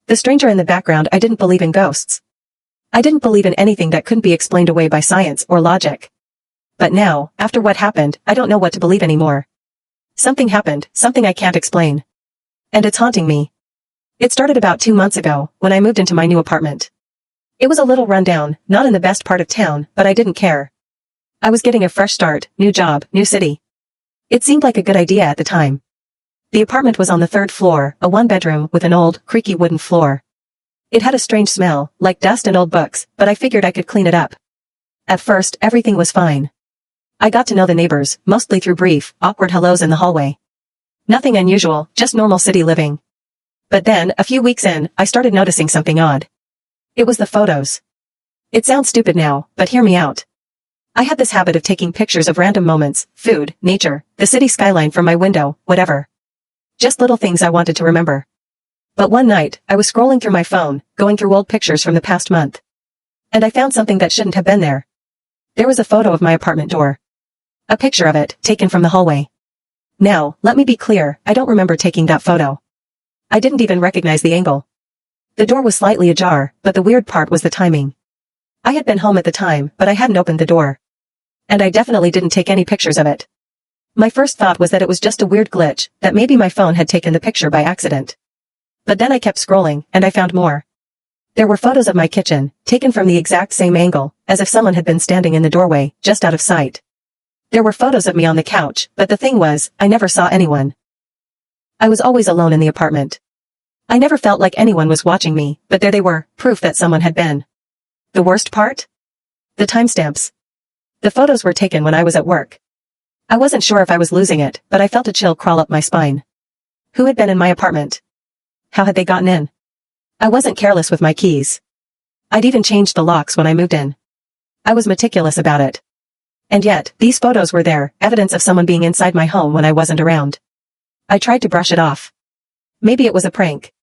The stranger in the background. I didn't believe in ghosts. I didn't believe in anything that couldn't be explained away by science or logic. But now, after what happened, I don't know what to believe anymore. Something happened, something I can't explain. And it's haunting me. It started about 2 months ago, when I moved into my new apartment. It was a little rundown, not in the best part of town, but I didn't care. I was getting a fresh start, new job, new city. It seemed like a good idea at the time. The apartment was on the 3rd floor, a 1-bedroom with an old, creaky wooden floor. It had a strange smell, like dust and old books, but I figured I could clean it up. At first, everything was fine. I got to know the neighbors, mostly through brief, awkward hellos in the hallway. Nothing unusual, just normal city living. But then, a few weeks in, I started noticing something odd. It was the photos. It sounds stupid now, but hear me out. I had this habit of taking pictures of random moments, food, nature, the city skyline from my window, whatever. Just little things I wanted to remember. But one night, I was scrolling through my phone, going through old pictures from the past month. And I found something that shouldn't have been there. There was a photo of my apartment door. A picture of it, taken from the hallway. Now, let me be clear, I don't remember taking that photo. I didn't even recognize the angle. The door was slightly ajar, but the weird part was the timing. I had been home at the time, but I hadn't opened the door. And I definitely didn't take any pictures of it. My first thought was that it was just a weird glitch, that maybe my phone had taken the picture by accident. But then I kept scrolling, and I found more. There were photos of my kitchen, taken from the exact same angle, as if someone had been standing in the doorway, just out of sight. There were photos of me on the couch, but the thing was, I never saw anyone. I was always alone in the apartment. I never felt like anyone was watching me, but there they were, proof that someone had been. The worst part? The timestamps. The photos were taken when I was at work. I wasn't sure if I was losing it, but I felt a chill crawl up my spine. Who had been in my apartment? How had they gotten in? I wasn't careless with my keys. I'd even changed the locks when I moved in. I was meticulous about it. And yet, these photos were there, evidence of someone being inside my home when I wasn't around. I tried to brush it off. Maybe it was a prank.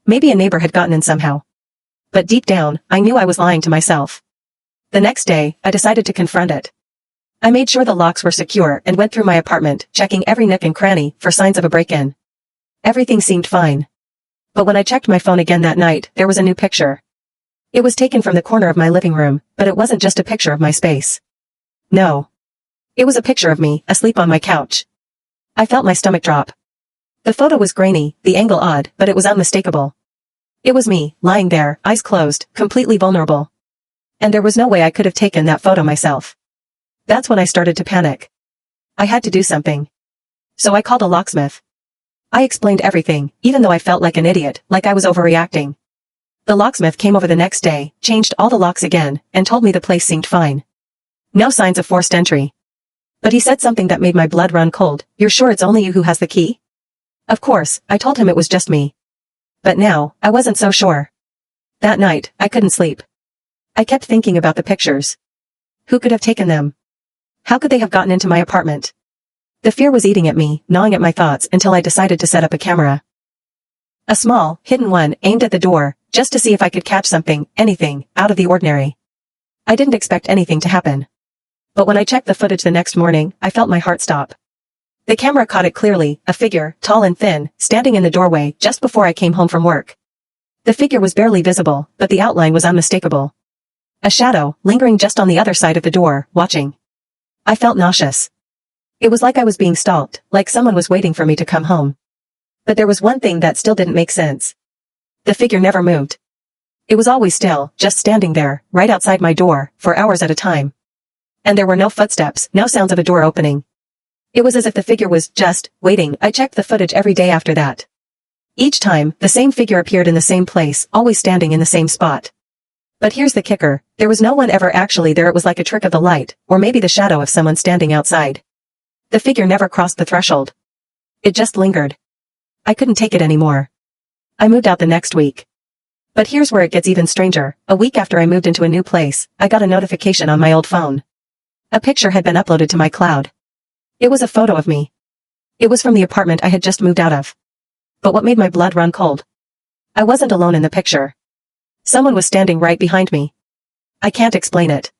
Maybe a neighbor had gotten in somehow. But deep down, I knew I was lying to myself. The next day, I decided to confront it. I made sure the locks were secure and went through my apartment, checking every nook and cranny for signs of a break-in. Everything seemed fine. But when I checked my phone again that night, there was a new picture. It was taken from the corner of my living room, but it wasn't just a picture of my space. No. It was a picture of me, asleep on my couch. I felt my stomach drop. The photo was grainy, the angle odd, but it was unmistakable. It was me, lying there, eyes closed, completely vulnerable. And there was no way I could have taken that photo myself. That's when I started to panic. I had to do something. So I called a locksmith. I explained everything, even though I felt like an idiot, like I was overreacting. The locksmith came over the next day, changed all the locks again, and told me the place seemed fine. No signs of forced entry. But he said something that made my blood run cold. You're sure it's only you who has the key? Of course, I told him it was just me. But now, I wasn't so sure. That night, I couldn't sleep. I kept thinking about the pictures. Who could have taken them? How could they have gotten into my apartment? The fear was eating at me, gnawing at my thoughts until I decided to set up a camera. A small, hidden one, aimed at the door, just to see if I could catch something, anything, out of the ordinary. I didn't expect anything to happen. But when I checked the footage the next morning, I felt my heart stop. The camera caught it clearly, a figure, tall and thin, standing in the doorway just before I came home from work. The figure was barely visible, but the outline was unmistakable. A shadow, lingering just on the other side of the door, watching. I felt nauseous. It was like I was being stalked, like someone was waiting for me to come home. But there was one thing that still didn't make sense. The figure never moved. It was always still, just standing there, right outside my door, for hours at a time. And there were no footsteps, no sounds of a door opening. It was as if the figure was just waiting. I checked the footage every day after that. Each time, the same figure appeared in the same place, always standing in the same spot. But here's the kicker, there was no one ever actually there. It was like a trick of the light, or maybe the shadow of someone standing outside. The figure never crossed the threshold. It just lingered. I couldn't take it anymore. I moved out the next week. But here's where it gets even stranger. A week after I moved into a new place, I got a notification on my old phone. A picture had been uploaded to my cloud. It was a photo of me. It was from the apartment I had just moved out of. But what made my blood run cold? I wasn't alone in the picture. Someone was standing right behind me. I can't explain it.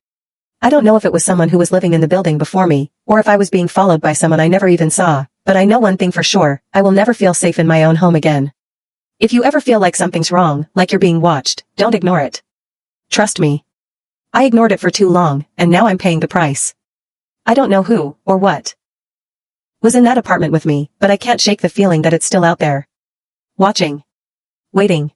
I don't know if it was someone who was living in the building before me, or if I was being followed by someone I never even saw, but I know one thing for sure, I will never feel safe in my own home again. If you ever feel like something's wrong, like you're being watched, don't ignore it. Trust me. I ignored it for too long, and now I'm paying the price. I don't know who, or what, was in that apartment with me, but I can't shake the feeling that it's still out there. Watching. Waiting.